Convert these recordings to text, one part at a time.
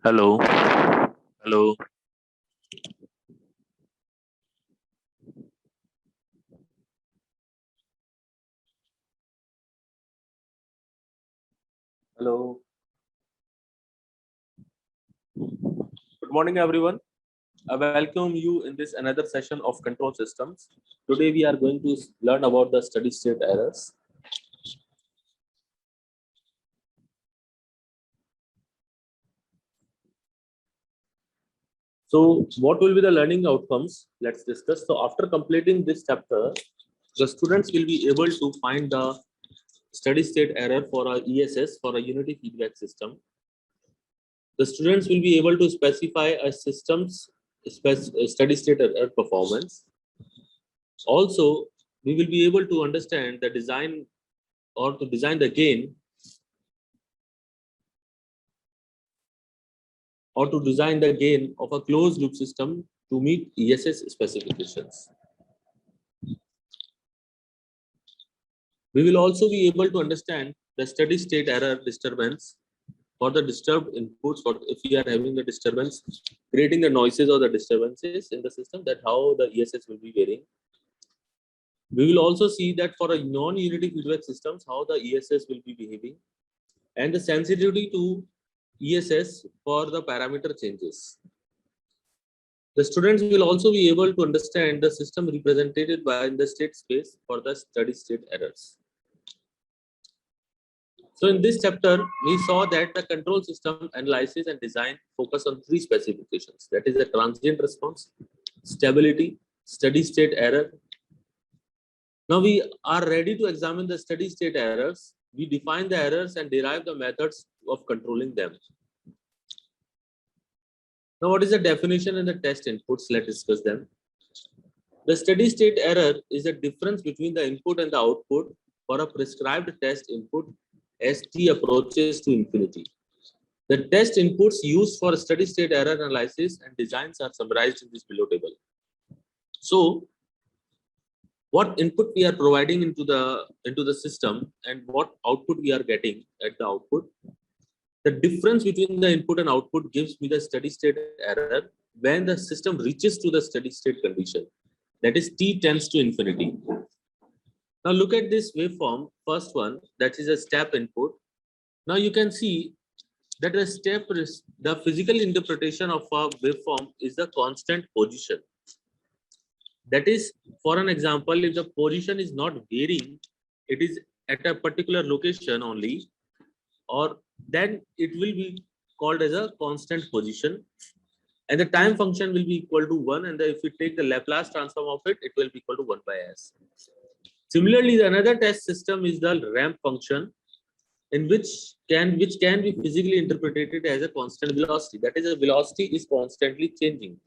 Hello. Hello. Hello. Good morning, everyone. I welcome you in this another session of control systems. Today we are going to learn about the steady state errors. So what will be the learning outcomes? Let's discuss. So after completing this chapter, the students will be able to find the steady state error for a ESS, for a unity feedback system. The students will be able to specify a system's steady state error performance. Also, we will be able to understand the design or to design the gain of a closed loop system to meet ESS specifications. We will also be able to understand the steady state error disturbance for the disturbed inputs, or if we are having the disturbance, creating the noises or the disturbances in the system, that how the ESS will be varying. We will also see that for a non-unity feedback systems, how the ESS will be behaving, and the sensitivity to ESS for the parameter changes. The students will also be able to understand the system represented by the state space for the steady state errors. So in this chapter, we saw that the control system analysis and design focus on three specifications. That is the transient response, stability, steady state error. Now we are ready to examine the steady state errors. We define the errors and derive the methods of controlling them. Now, what is the definition and the test inputs? Let's discuss them. The steady state error is the difference between the input and the output for a prescribed test input as t approaches to infinity. The test inputs used for steady state error analysis and designs are summarized in this below table. So, what input we are providing into the system and what output we are getting at the output. The difference between the input and output gives me the steady state error when the system reaches to the steady state condition. That is t tends to infinity. Now look at this waveform, first one, that is a step input. Now you can see that the physical interpretation of a waveform is the constant position. That is, for an example, if the position is not varying, it is at a particular location only, or then it will be called as a constant position, and the time function will be equal to 1, and if we take the Laplace transform of it, it will be equal to 1 by s. Similarly, another test system is the ramp function, in which can be physically interpreted as a constant velocity. That is, a velocity is constantly changing.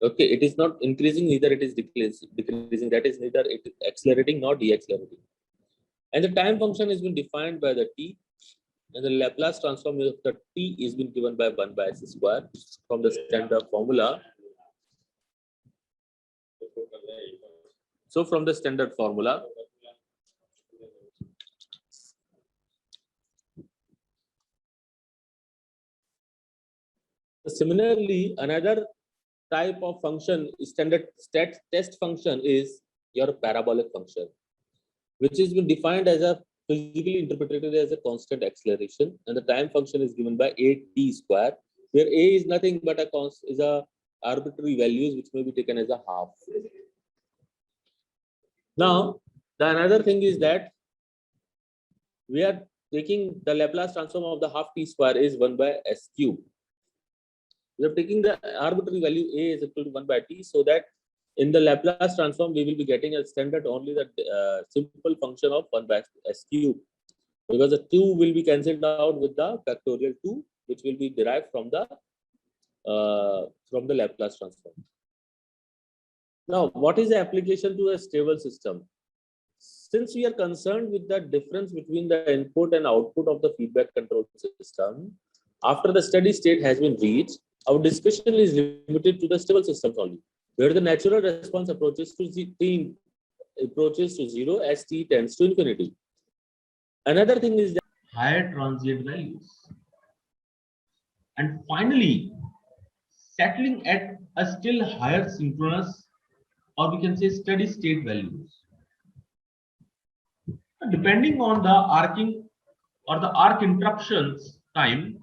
Okay, it is not increasing, neither it is decreasing. That is, neither it is accelerating nor deaccelerating. And the time function has been defined by the t, and the Laplace transform of the t is been given by 1 by s square from the standard formula. So from the standard formula, similarly, another type of function, standard test function, is your parabolic function, which has been defined as a physically interpreted as a constant acceleration, and the time function is given by 8t square, where a is nothing but a arbitrary values which may be taken as a half. Now, the another thing is that we are taking the Laplace transform of the half t square is 1 by s cube. We are taking the arbitrary value a is equal to 1 by t, so that in the Laplace transform we will be getting a standard only the simple function of 1 by s cube, because the 2 will be cancelled out with the factorial 2, which will be derived from the Laplace transform. Now, what is the application to a stable system? Since we are concerned with the difference between the input and output of the feedback control system, after the steady state has been reached, our discussion is limited to the stable systems only, where the natural response approaches to 0 as t tends to infinity. Another thing is that higher transient values. and finally settling at a still higher synchronous, or we can say steady state values. Depending on the arcing or the arc interruptions time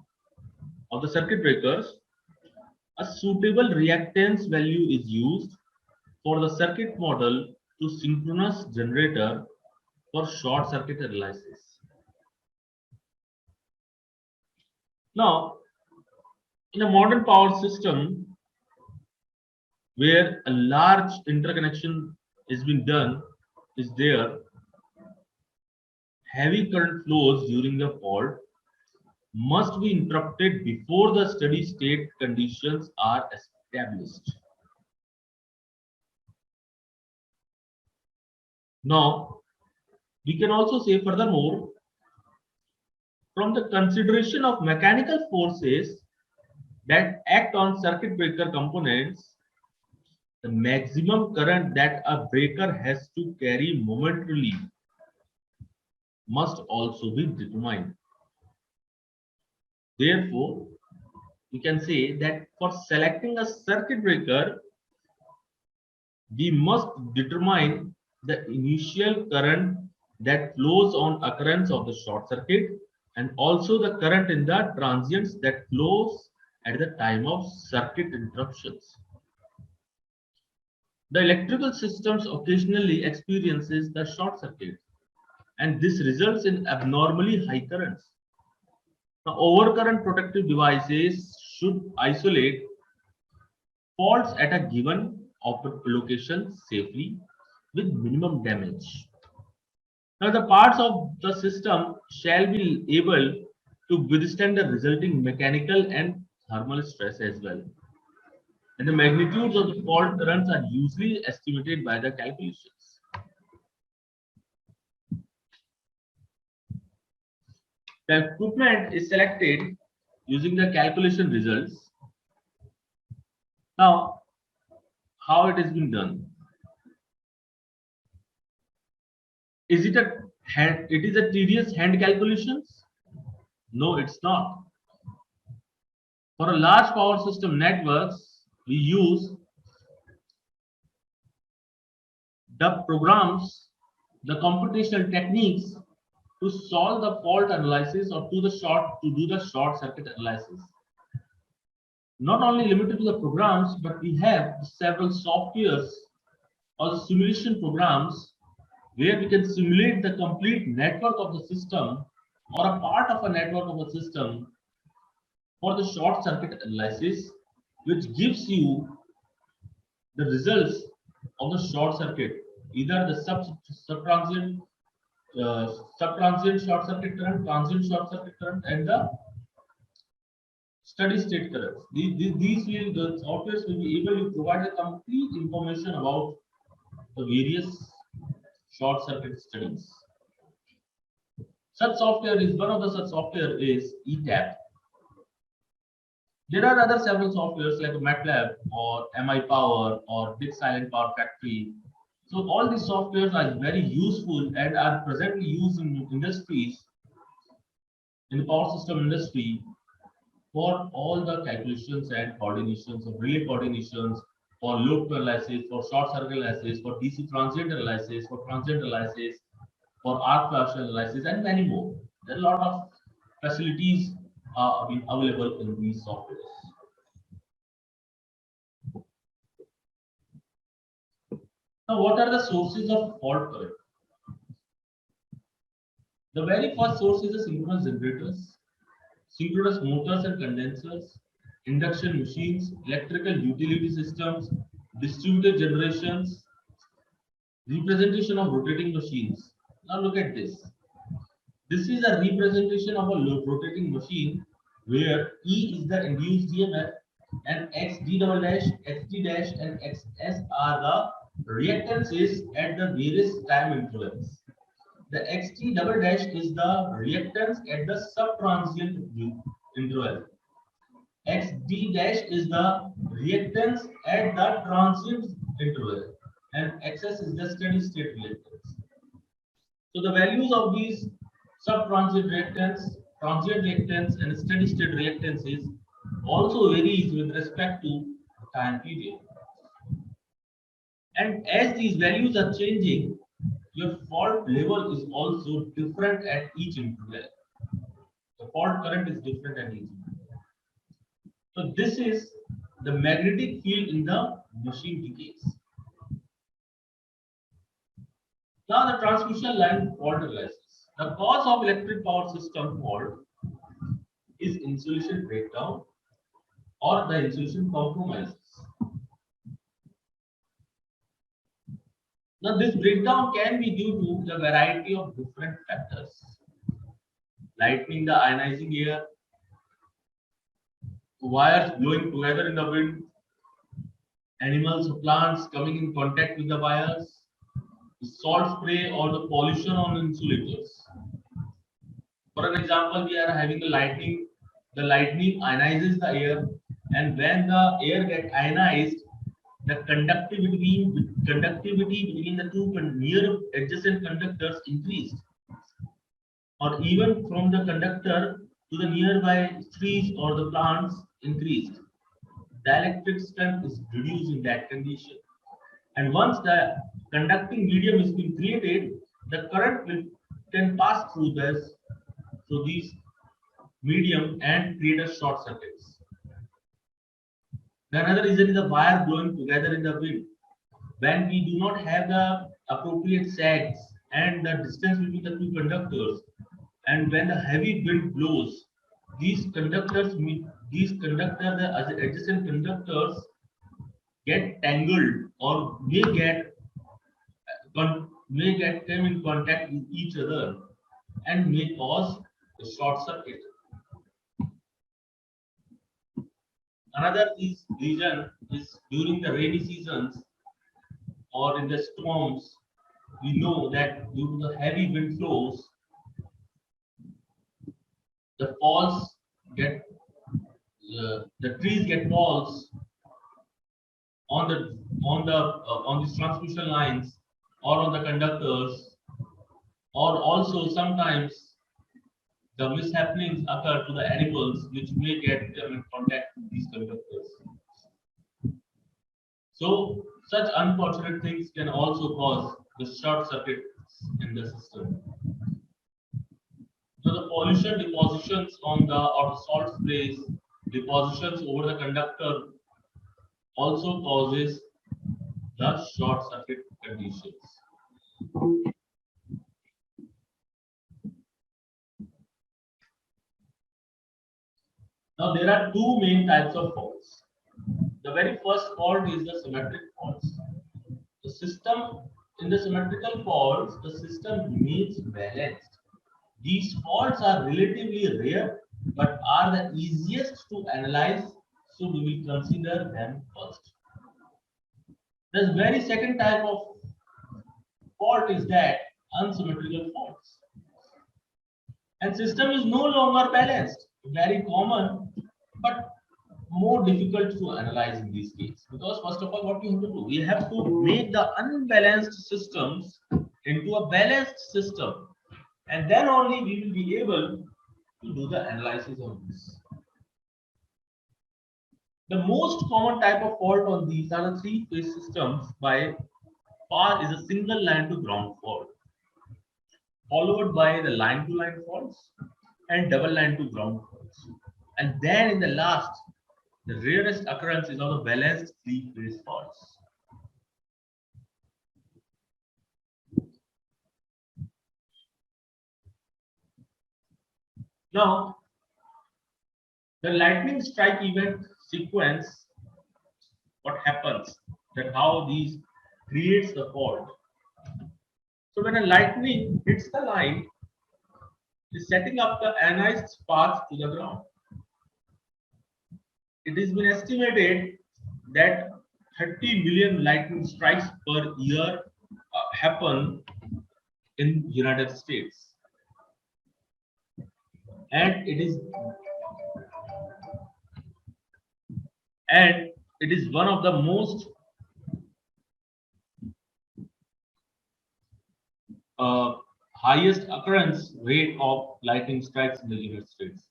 of the circuit breakers, a suitable reactance value is used for the circuit model to synchronous generator for short circuit analysis. Now, in a modern power system where a large interconnection is being done, is there, heavy current flows during the fault must be interrupted before the steady state conditions are established. Now, we can also say furthermore, from the consideration of mechanical forces that act on circuit breaker components, the maximum current that a breaker has to carry momentarily must also be determined. Therefore, we can say that for selecting a circuit breaker, we must determine the initial current that flows on occurrence of the short circuit and also the current in the transients that flows at the time of circuit interruptions. The electrical systems occasionally experiences the short circuit, and this results in abnormally high currents. Now, overcurrent protective devices should isolate faults at a given location safely with minimum damage. Now, the parts of the system shall be able to withstand the resulting mechanical and thermal stress as well. And the magnitudes of the fault currents are usually estimated by the calculations. The equipment is selected using the calculation results. Now, how it has been done? Is it a hand? It is a tedious hand calculations? No, it's not. For a large power system networks, we use the programs, the computational techniques to solve the fault analysis or to do the short circuit analysis. Not only limited to the programs, but we have several softwares or the simulation programs where we can simulate the complete network of the system or a part of a network of a system for the short circuit analysis, which gives you the results of the short circuit, either the subtransient short circuit current, transient short circuit current, and the steady state currents. The softwares will be able to provide a complete information about the various short circuit studies. Such software is one of the such software is ETAP. There are other several softwares like MATLAB or MI Power or Big Silent Power Factory. So all these softwares are very useful and are presently used in industries, in the power system industry, for all the calculations and coordinations of relay coordinations, for load flow analysis, for short circuit analysis, for DC transient analysis, for transient analysis, for arc fluctuation analysis, and many more. There are a lot of facilities being available in these softwares. Now, what are the sources of fault current? The very first source is the synchronous generators, synchronous motors and condensers, induction machines, electrical utility systems, distributed generations, representation of rotating machines. Now look at this. This is a representation of a rotating machine where E is the induced EMF and XD double dash, XD dash, and XS are the reactances at the various time intervals. The XT double dash is the reactance at the subtransient interval. XD dash is the reactance at the transient interval, and XS is the steady state reactance. So the values of these subtransient reactance, transient reactance, and steady state reactances also varies with respect to time period. And as these values are changing, your fault level is also different at each input level. The fault current is different at each input level. So this is the magnetic field in the machine decays. Now the transmission line fault analysis. The cause of electric power system fault is insulation breakdown or the insulation compromises. Now this breakdown can be due to the variety of different factors. Lightning the ionizing air, wires blowing together in the wind, animals or plants coming in contact with the wires, the salt spray or the pollution on insulators. For an example, we are having the lightning ionizes the air, and when the air gets ionized, the conductivity between the two near adjacent conductors increased, or even from the conductor to the nearby trees or the plants increased. The electric strength is reduced in that condition. And once the conducting medium is being created, the current can pass through these medium and create a short circuits. The another reason is the wire blowing together in the wind. When we do not have the appropriate sags and the distance between the two conductors, and when the heavy wind blows, these conductors, the adjacent conductors, get tangled or may get come in contact with each other and may cause a short circuit. Another reason is during the rainy seasons or in the storms, we know that due to the heavy wind flows, the falls get the trees get falls on these transmission lines or on the conductors, or also sometimes the mishappenings occur to the animals which may get in contact with these conductors. So such unfortunate things can also cause the short circuits in the system. So the pollution depositions on the or the salt sprays depositions over the conductor also causes the short circuit conditions. Now there are two main types of faults. The very first fault is the symmetric faults. The system in the symmetrical faults, the system remains balanced. These faults are relatively rare but are the easiest to analyze, so we will consider them first. The very second type of fault is that unsymmetrical faults. And system is no longer balanced, very common, but more difficult to analyze in this case. Because first of all, what we have to do, we have to make the unbalanced systems into a balanced system, and then only we will be able to do the analysis of this. The most common type of fault on these are the three-phase systems. By far is a single line to ground fault, followed by the line-to-line faults and double line to ground faults. And then in the last, the rarest occurrence is of the balanced three-phase faults. Now, the lightning strike event sequence, what happens, that how these creates the fault. So when a lightning hits the line, it is setting up the ionized path to the ground. It has been estimated that 30 million lightning strikes per year happen in United States, and it is one of the most highest occurrence rate of lightning strikes in the United States.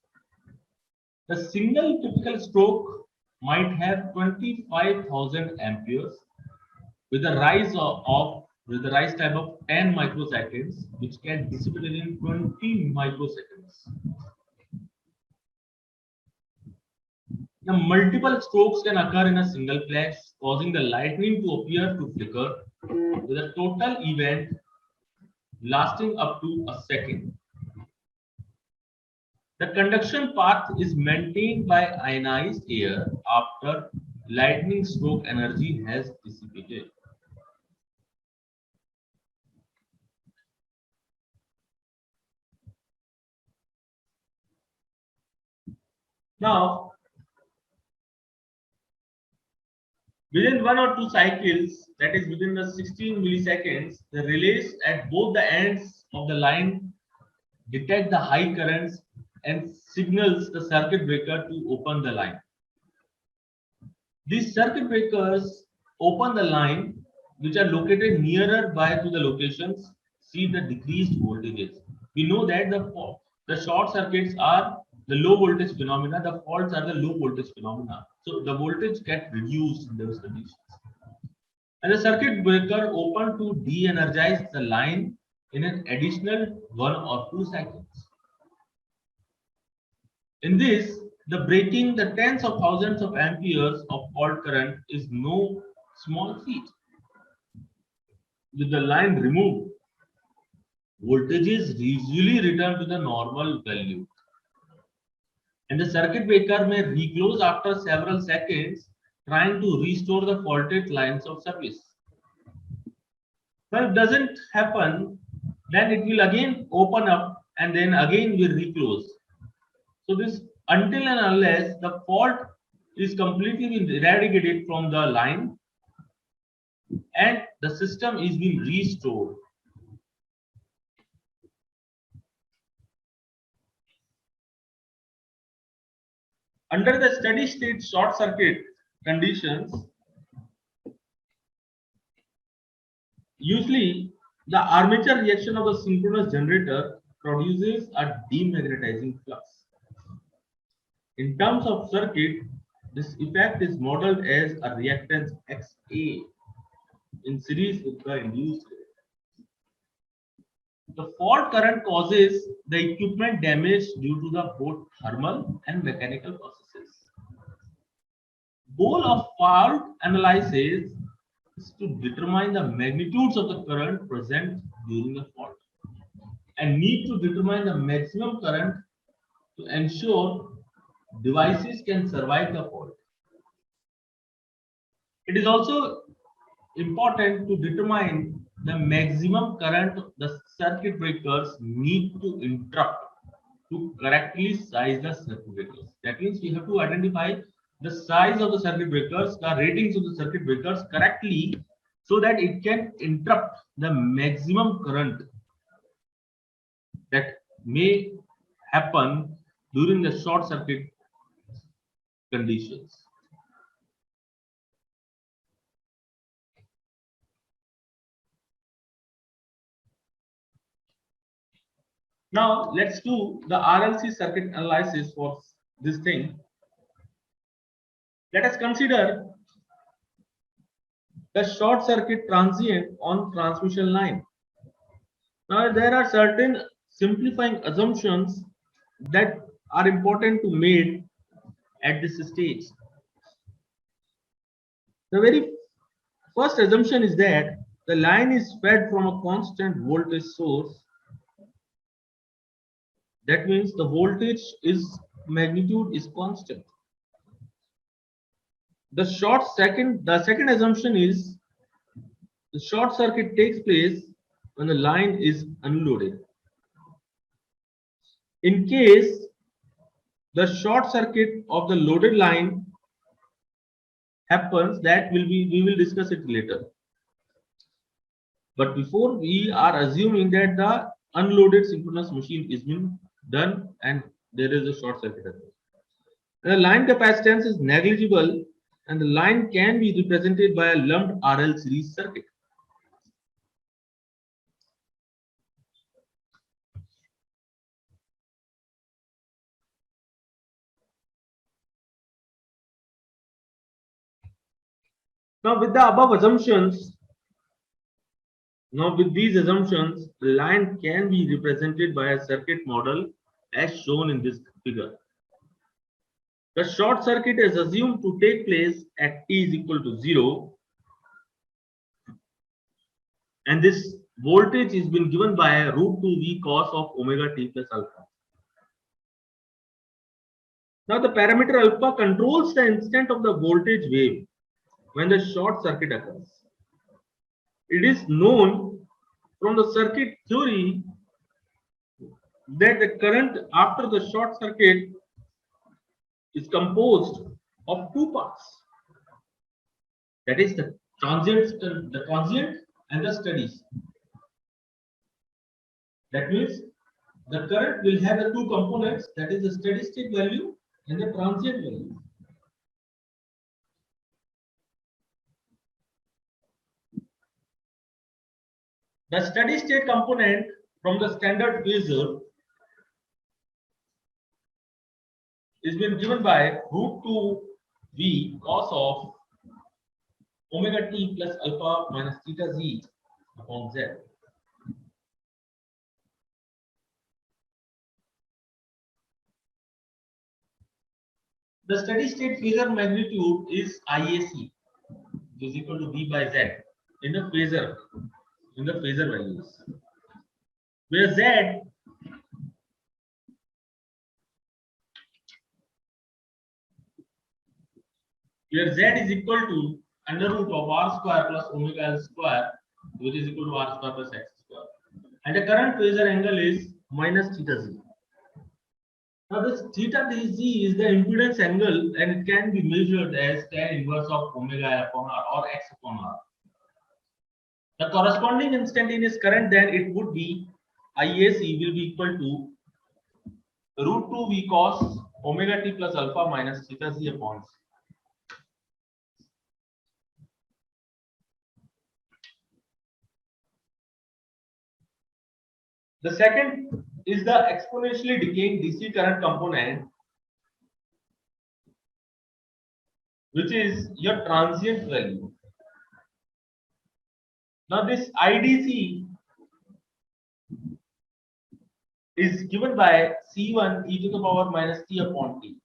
The single typical stroke might have 25,000 amperes with a with the rise time of 10 microseconds, which can dissipate in 20 microseconds. Now, multiple strokes can occur in a single flash, causing the lightning to appear to flicker, with a total event lasting up to a second. The conduction path is maintained by ionized air after lightning stroke energy has dissipated. Now, within 1 or 2 cycles, that is within the 16 milliseconds, the relays at both the ends of the line detect the high currents and signals the circuit breaker to open the line. These circuit breakers open the line which are located nearer by to the locations see the decreased voltages. We know that the short circuits are the low voltage phenomena, the faults are the low voltage phenomena. So the voltage get reduced in those conditions. And the circuit breaker open to de-energize the line in an additional 1 or 2 seconds. In this, the breaking the tens of thousands of amperes of fault current is no small feat. With the line removed, voltages usually return to the normal value. And the circuit breaker may reclose after several seconds, trying to restore the faulted lines of service. But if it doesn't happen, then it will again open up and then again will reclose. So this until and unless the fault is completely been eradicated from the line and the system is being restored. Under the steady state short circuit conditions, usually the armature reaction of the synchronous generator produces a demagnetizing flux. In terms of circuit, this effect is modeled as a reactance XA in series with the induced current. The fault current causes the equipment damage due to the both thermal and mechanical processes. Goal of fault analysis is to determine the magnitudes of the current present during the fault and need to determine the maximum current to ensure devices can survive the fault. It is also important to determine the maximum current the circuit breakers need to interrupt to correctly size the circuit breakers. That means we have to identify the size of the circuit breakers, the ratings of the circuit breakers correctly so that it can interrupt the maximum current that may happen during the short circuit conditions. Now let's do the RLC circuit analysis for this thing. Let us consider the short circuit transient on transmission line. Now there are certain simplifying assumptions that are important to made at this stage. The very first assumption is that the line is fed from a constant voltage source. That means the voltage is magnitude is constant. The second assumption is the short circuit takes place when the line is unloaded. In case the short circuit of the loaded line happens, we will discuss it later. But before, we are assuming that the unloaded synchronous machine is being done and there is a short circuit. The line capacitance is negligible and the line can be represented by a lumped RL series circuit. Now with the above assumptions, with these assumptions, the line can be represented by a circuit model as shown in this figure. The short circuit is assumed to take place at t is equal to 0, and this voltage is been given by root 2 V cos of omega t plus alpha. Now the parameter alpha controls the instant of the voltage wave when the short circuit occurs. It is known from the circuit theory that the current after the short circuit is composed of two parts. That is the transient and the steady. That means the current will have the two components, that is the steady state value and the transient value. The steady state component from the standard phasor is been given by root 2 V cos of omega t plus alpha minus theta z upon z. The steady state phasor magnitude is IAC, which is equal to V by Z in the phasor values, where Z is equal to under root of r square plus omega l square, which is equal to r square plus x square, and the current phasor angle is minus theta z. Now this theta z is the impedance angle, and it can be measured as tan inverse of omega l upon r or x upon r. The corresponding instantaneous current then it would be IAC will be equal to root 2 V cos omega t plus alpha minus theta z upon c. The second is the exponentially decaying DC current component, which is your transient value. Now this IDC is given by C1 e to the power minus t upon t,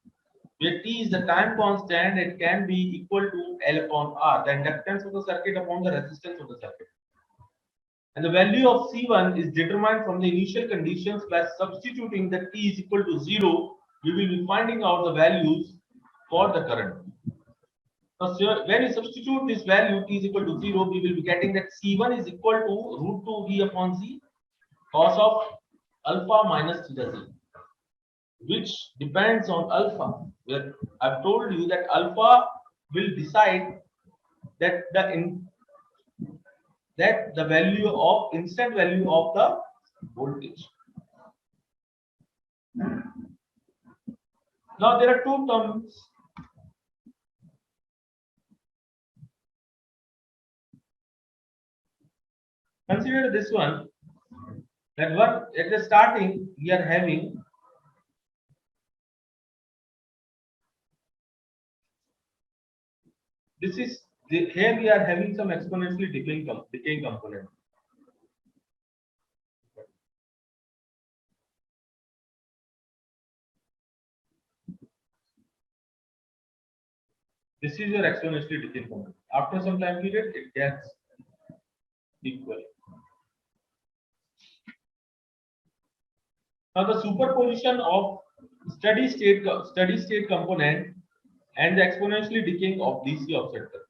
where t is the time constant. It can be equal to L upon R, the inductance of the circuit upon the resistance of the circuit. And the value of C1 is determined from the initial conditions. By substituting the t is equal to 0, we will be finding out the values for the current. Now, when you substitute this value t is equal to 0, we will be getting that C1 is equal to root 2 V upon Z cos of alpha minus theta z, which depends on alpha. Where I've told you that alpha will decide that the value of instant value of the voltage. Now there are two terms. Consider this one, that what at the starting we are having here we are having some exponentially decaying component. This is your exponentially decaying component. After some time period, it gets equal. Now the superposition of steady state component and the exponentially decaying of DC offset current.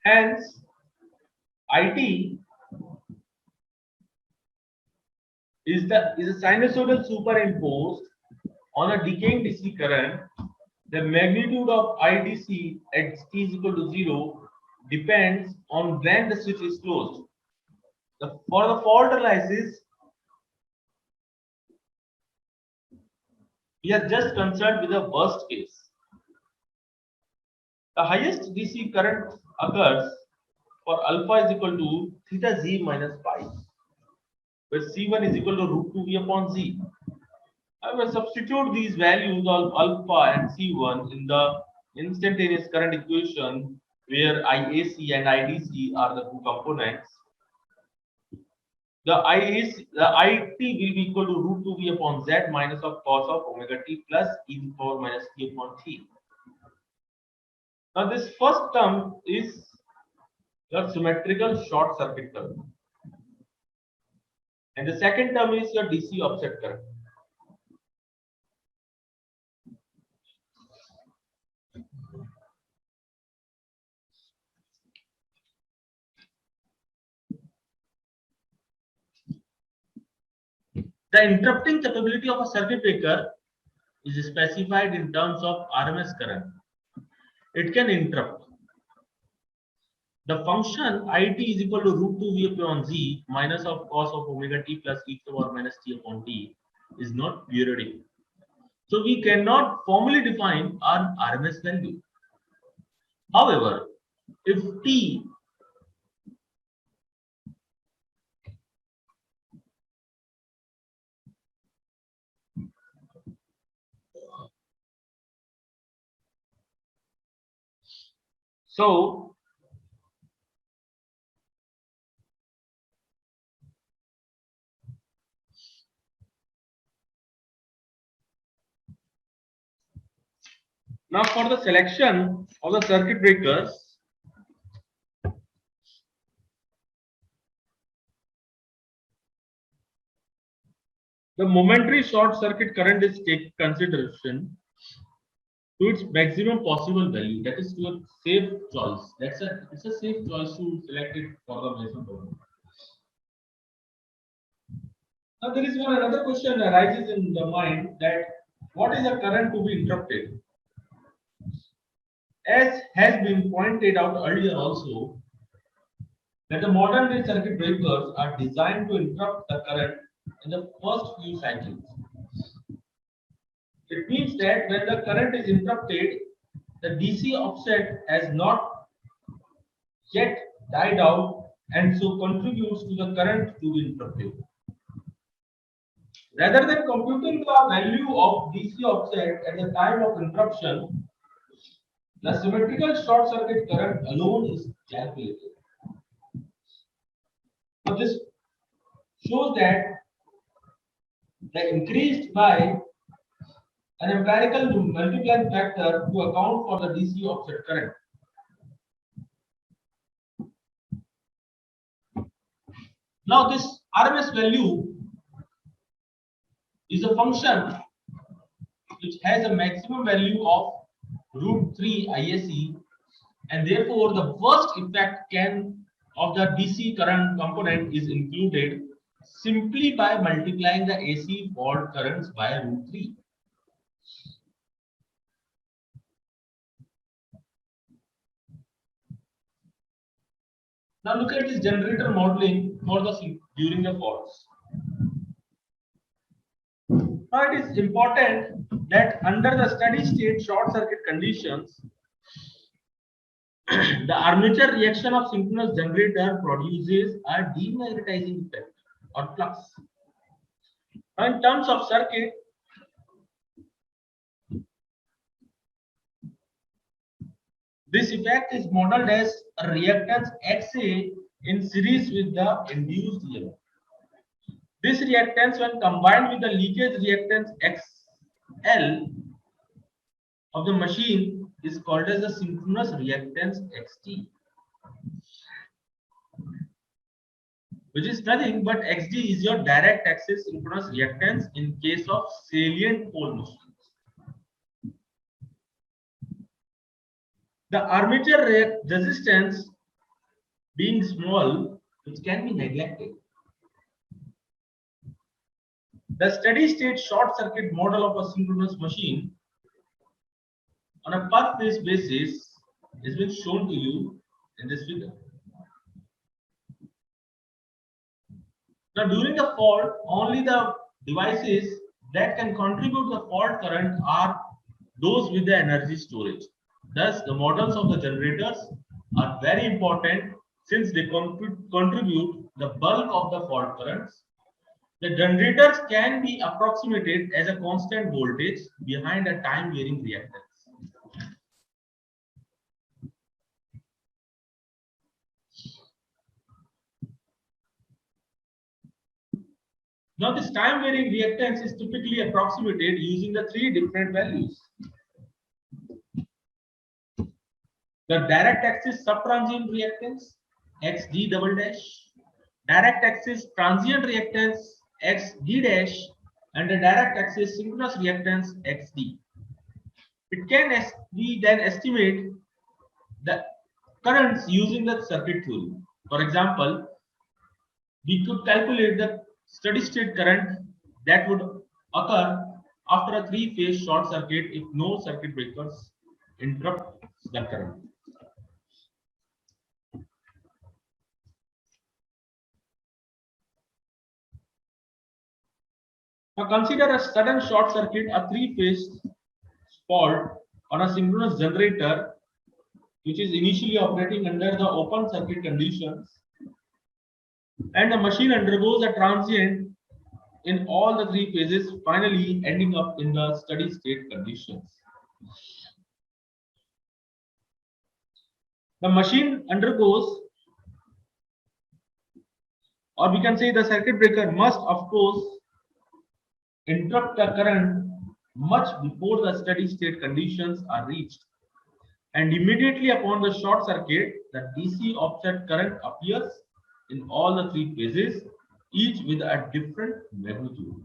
Hence, IT is a sinusoidal superimposed on a decaying DC current. The magnitude of IDC at t is equal to 0 depends on when the switch is closed. For the fault analysis, we are just concerned with the worst case. The highest DC current occurs for alpha is equal to theta z minus pi, where C1 is equal to root 2V upon Z. I will substitute these values of alpha and C1 in the instantaneous current equation where IAC and IDC are the two components. The IT will be equal to root 2V upon Z minus of cos of omega t plus e to the power minus t upon t. Now this first term is your symmetrical short circuit current, and the second term is your DC offset current. The interrupting capability of a circuit breaker is specified in terms of RMS current. It can interrupt. The function IT is equal to root 2V upon Z minus of cos of omega t plus e to the power minus t upon t is not periodic. So we cannot formally define our RMS value. However, if t so now for the selection of the circuit breakers, the momentary short circuit current is taken consideration to its maximum possible value, that is to a safe choice. It's a safe choice to select it for the measurement problem. Now there is one another question arises in the mind that what is the current to be interrupted? As has been pointed out earlier also, that the modern day circuit breakers are designed to interrupt the current in the first few cycles. It means that when the current is interrupted, the DC offset has not yet died out and so contributes to the current to be interrupted. Rather than computing the value of DC offset at the time of interruption, the symmetrical short circuit current alone is calculated. So this shows that the increased by an empirical multiplying factor to account for the DC offset current. Now this RMS value is a function which has a maximum value of root 3 IAC, and therefore the worst effect of the DC current component is included simply by multiplying the AC fault currents by root 3. Now look at this generator modeling for the during the faults. Now it is important that under the steady state short circuit conditions, the armature reaction of synchronous generator produces a demagnetizing effect or flux. Now in terms of circuit, this effect is modeled as a reactance XA in series with the induced EMF. This reactance, when combined with the leakage reactance XL of the machine, is called as the synchronous reactance XT, which is nothing but XD is your direct axis synchronous reactance in case of salient pole machines. The armature resistance being small, which can be neglected. The steady state short circuit model of a synchronous machine on a per phase basis is being shown to you in this figure. Now during the fault, only the devices that can contribute to the fault current are those with the energy storage. Thus, the models of the generators are very important since they contribute the bulk of the fault currents. The generators can be approximated as a constant voltage behind a time varying reactance. Now this time varying reactance is typically approximated using the three different values. The direct axis subtransient reactance XD double dash, direct axis transient reactance XD dash, and the direct axis synchronous reactance XD. We then estimate the currents using the circuit theory. For example, we could calculate the steady state current that would occur after a three-phase short circuit if no circuit breakers interrupt the current. Now consider a sudden short circuit, a three-phase fault on a synchronous generator which is initially operating under the open circuit conditions, and the machine undergoes a transient in all the three phases, finally ending up in the steady state conditions. The machine undergoes, or we can say the circuit breaker must of course interrupt the current much before the steady state conditions are reached, and immediately upon the short circuit the DC offset current appears in all the three phases, each with a different magnitude.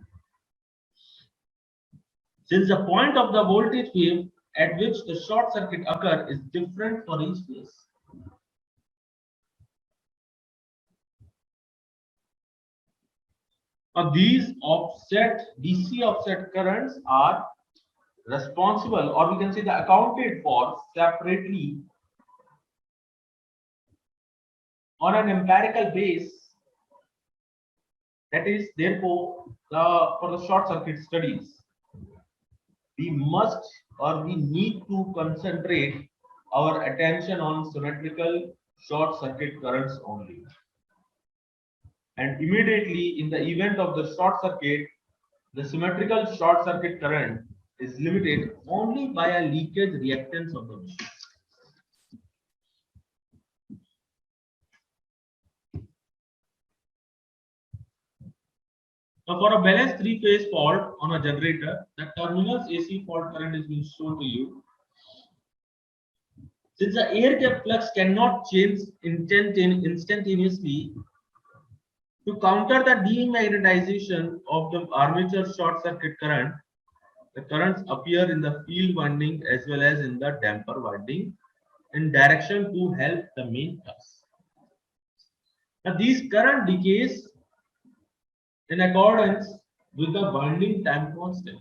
Since the point of the voltage wave at which the short circuit occurs is different for each phase. Now these DC offset currents are responsible, or we can say the accounted for separately on an empirical base. That is, therefore, for the short circuit studies, we must or we need to concentrate our attention on symmetrical short circuit currents only. And immediately in the event of the short circuit, the symmetrical short circuit current is limited only by a leakage reactance of the machine. Now for a balanced three-phase fault on a generator, the terminals AC fault current is being shown to you. Since the air gap flux cannot change instantaneously, to counter the demagnetization of the armature short circuit current, the currents appear in the field winding as well as in the damper winding in direction to help the main flux. Now these current decays in accordance with the winding time constant.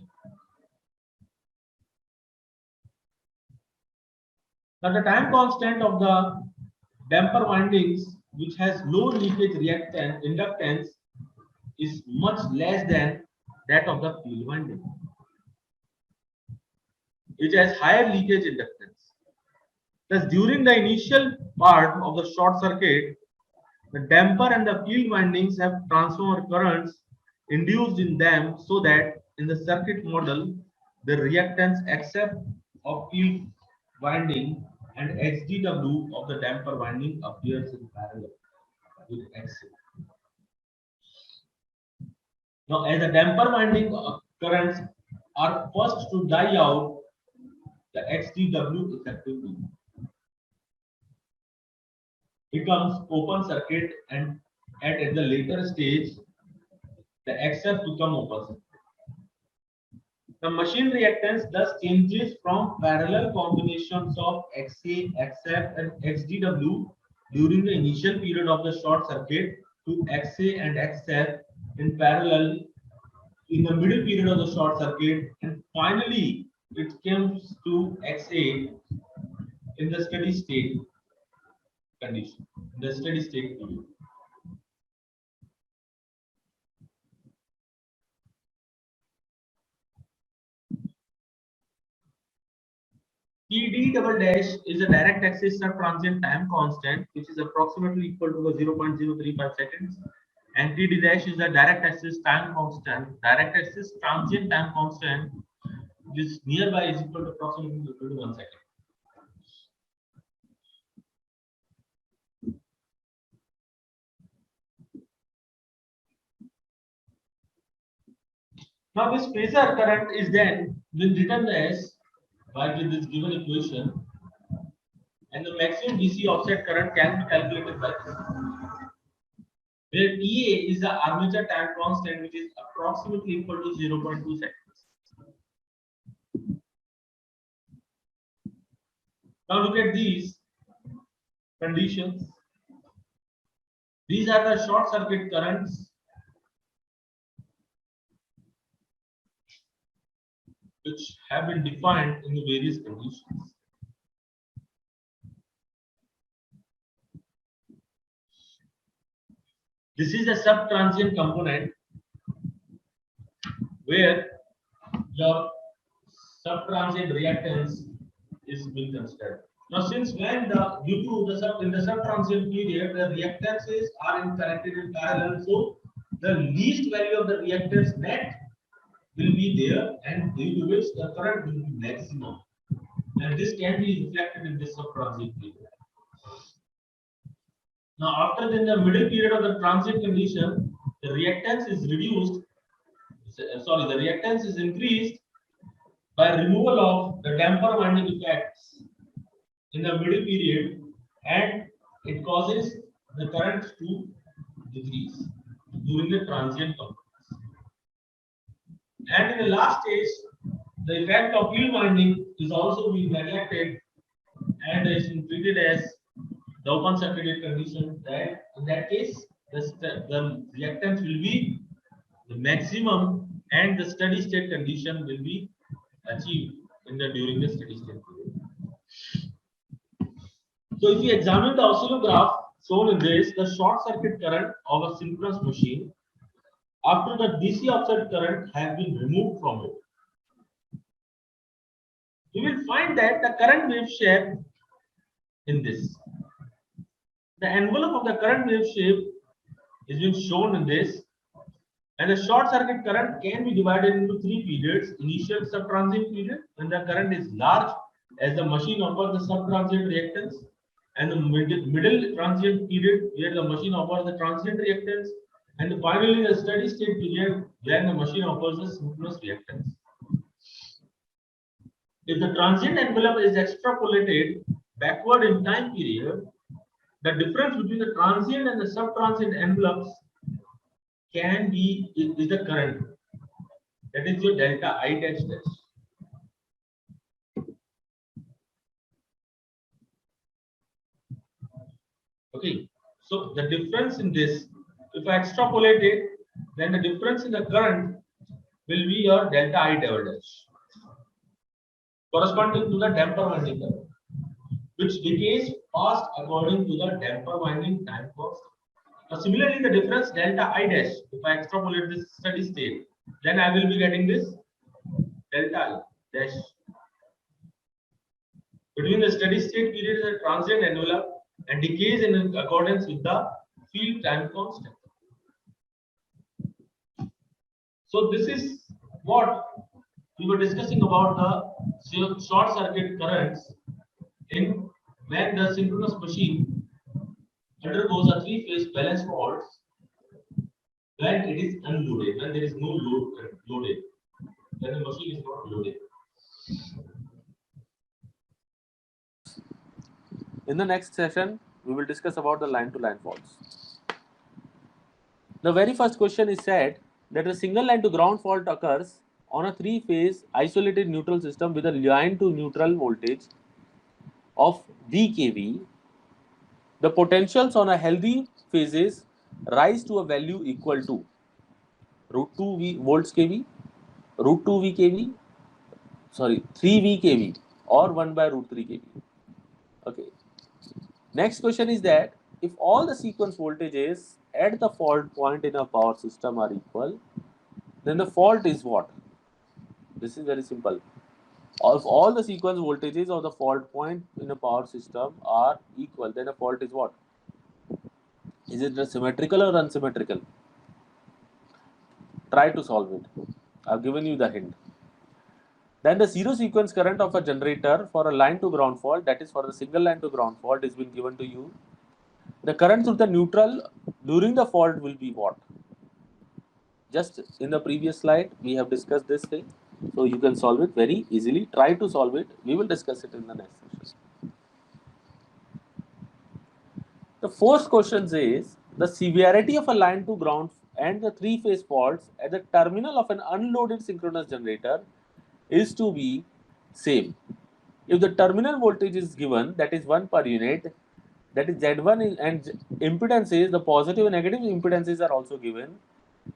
Now the time constant of the damper windings, which has low leakage inductance, is much less than that of the field winding, which has higher leakage inductance. Thus, during the initial part of the short circuit, the damper and the field windings have transformer currents induced in them so that in the circuit model, the reactance XF of field winding and XDW of the damper winding appears in parallel with XA. Now, as the damper winding currents are first to die out, the XDW effectively becomes open circuit, and at the later stage, the XF become open circuit. The machine reactance thus changes from parallel combinations of XA, XF, and XDW during the initial period of the short circuit to XA and XF in parallel in the middle period of the short circuit, and finally it comes to XA in the steady state condition, the steady state period. TD double dash is a direct axis transient time constant, which is approximately equal to 0.035 seconds. And TD dash is a direct axis time constant, direct axis transient time constant, which is nearby is equal to approximately equal to 1 second. Now this phasor current is then been written as by this given equation, and the maximum DC offset current can be calculated by this, where TA is the armature time constant, which is approximately equal to 0.2 seconds. Now look at these conditions. These are the short circuit currents which have been defined in the various conditions. This is a sub-transient component where your sub-transient reactance is being considered. Now, since when due to the sub-transient period, the reactances are connected in parallel, so the least value of the reactance net will be there, and due to which the current will be maximum, and this can be reflected in this sub-transient period. Now, after the middle period of the transient condition, the reactance is reduced. Sorry, the reactance is increased by removal of the damper winding effects in the middle period, and it causes the current to decrease during the transient components. And in the last stage, the effect of field winding is also being neglected and is treated as the open circuited condition. That in that case, the reactance will be the maximum, and the steady state condition will be achieved during the steady state period. So if you examine the oscillograph shown in this, the short circuit current of a synchronous machine after the DC offset current has been removed from it, you will find that the current wave shape in this. The envelope of the current wave shape is being shown in this, and the short circuit current can be divided into three periods: initial sub-transient period, when the current is large as the machine offers the sub-transient reactance, and the middle transient period where the machine offers the transient reactance, and finally the steady state period where the machine offers the synchronous reactance. If the transient envelope is extrapolated backward in time period, the difference between the transient and the sub-transient envelopes can be is the current. That is your delta I dash dash. Okay, so the difference in this, if I extrapolate it, then the difference in the current will be your delta I double dash, corresponding to the damper winding current, which decays fast according to the damper winding time constant. Now, similarly, the difference delta I dash, if I extrapolate this steady state, then I will be getting this delta I dash between the steady state period and the transient envelope, and decays in accordance with the field time constant. So this is what we were discussing about the short circuit currents in when the synchronous machine undergoes a three-phase balance faults, when it is unloaded, when there is no loaded, when the machine is not loaded. In the next session, we will discuss about the line-to-line faults. The very first question is said that a single line to ground fault occurs on a three-phase isolated neutral system with a line to neutral voltage of VkV. The potentials on a healthy phases rise to a value equal to root 2 V volts kV, root 2 VkV, sorry 3 VkV, or 1 by root 3 kV. Okay. Next question is that if all the sequence voltages at the fault point in a power system are equal, then the fault is what? This is very simple. If all the sequence voltages of the fault point in a power system are equal, then a fault is what? Is it symmetrical or unsymmetrical? Try to solve it. I've given you the hint. Then the zero sequence current of a generator for a line to ground fault, that is for the single line to ground fault, is been given to you. The current through the neutral during the fault will be what? Just in the previous slide, we have discussed this thing. So you can solve it very easily. Try to solve it. We will discuss it in the next session. The fourth question says the severity of a line to ground and the three-phase faults at the terminal of an unloaded synchronous generator is to be same. If the terminal voltage is given, that is 1 per unit, that is Z1 and impedances, the positive and negative impedances are also given,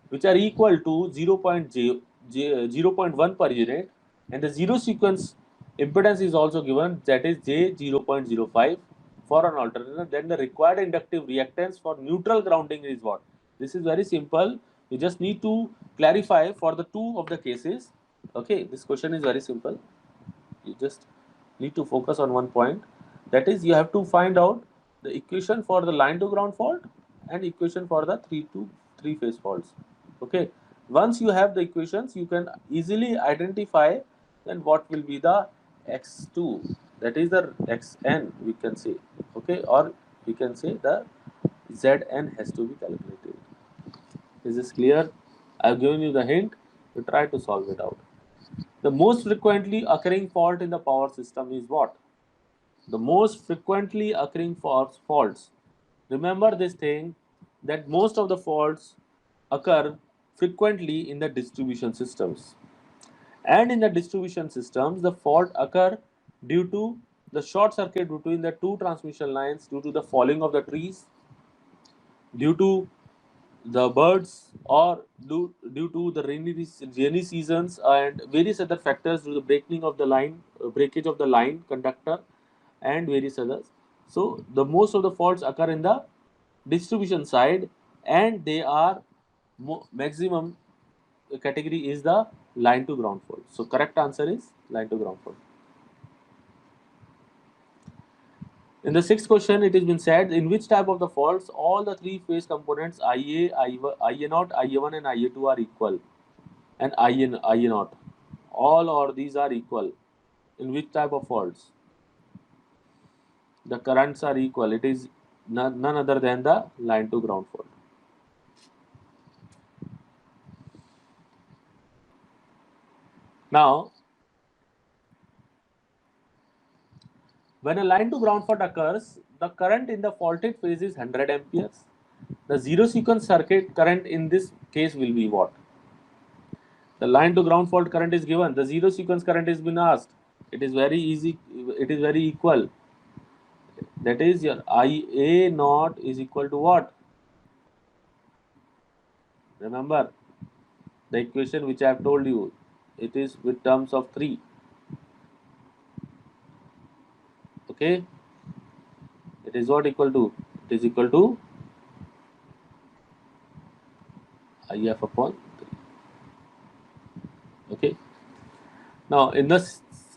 which are equal to 0.1 per unit, and the zero sequence impedance is also given, that is J 0.05 for an alternator. Then the required inductive reactance for neutral grounding is what? This is very simple. You just need to clarify for the two of the cases. Okay, this question is very simple. You just need to focus on one point. That is, you have to find out the equation for the line to ground fault and equation for the three phase faults. Okay, once you have the equations, you can easily identify then what will be the x2, that is the xn, we can say. Okay, or we can say the zn has to be calculated. Is this clear? I have given you the hint. You try to solve it out. The most frequently occurring fault in the power system is what? The most frequently occurring faults. Remember this thing, that most of the faults occur frequently in the distribution systems. And in the distribution systems, the fault occur due to the short circuit between the two transmission lines, due to the falling of the trees, due to the birds, or due to the rainy seasons and various other factors, due to the breaking of the line, breakage of the line conductor and various others. So the most of the faults occur in the distribution side, and they are maximum category is the line to ground fault. So correct answer is line to ground fault. In the sixth question, it has been said in which type of the faults all the three phase components IA, IA0, IA1 and IA2 are equal, and IA0. All or these are equal. In which type of faults? The currents are equal. It is none other than the line to ground fault. Now, when a line to ground fault occurs, the current in the faulted phase is 100 amperes. The zero sequence circuit current in this case will be what? The line to ground fault current is given. The zero sequence current has been asked. It is very easy. It is very equal. That is, your IA naught is equal to what? Remember the equation which I have told you. It is with terms of 3. Okay. It is what equal to? It is equal to IF upon 3. Okay. Now, in the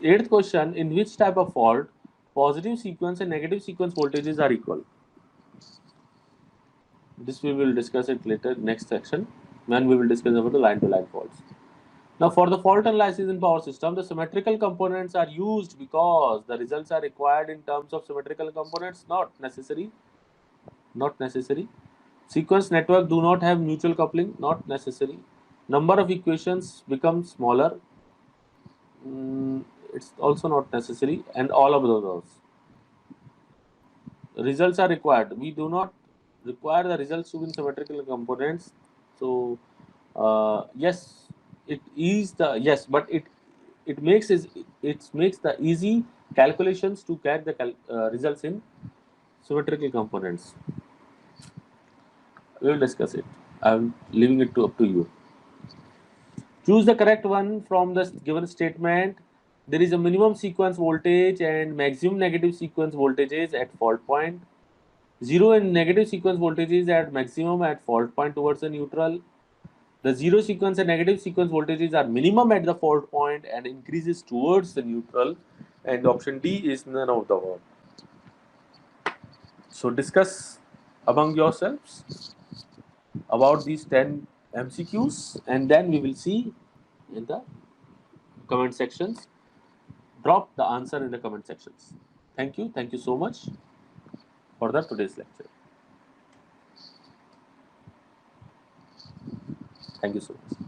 eighth question, in which type of fault positive sequence and negative sequence voltages are equal? This we will discuss it later, next section, when we will discuss about the line-to-line faults. Now, for the fault analysis in power system, the symmetrical components are used because the results are required in terms of symmetrical components. Not necessary. Not necessary. Sequence network do not have mutual coupling. Not necessary. Number of equations become smaller. It's also not necessary, and all of those. Results are required. We do not require the results to be in symmetrical components. So yes, it is the yes, but it makes the easy calculations to get the results in symmetrical components. We will discuss it. I'm leaving it up to you. Choose the correct one from the given statement. There is a minimum sequence voltage and maximum negative sequence voltages at fault point. Zero and negative sequence voltages at maximum at fault point towards the neutral. The zero sequence and negative sequence voltages are minimum at the fault point and increases towards the neutral. And option D is none of the above. So discuss among yourselves about these 10 MCQs, and then we will see in the comment sections. Drop the answer in the comment sections. Thank you. Thank you so much for the today's lecture. Thank you so much.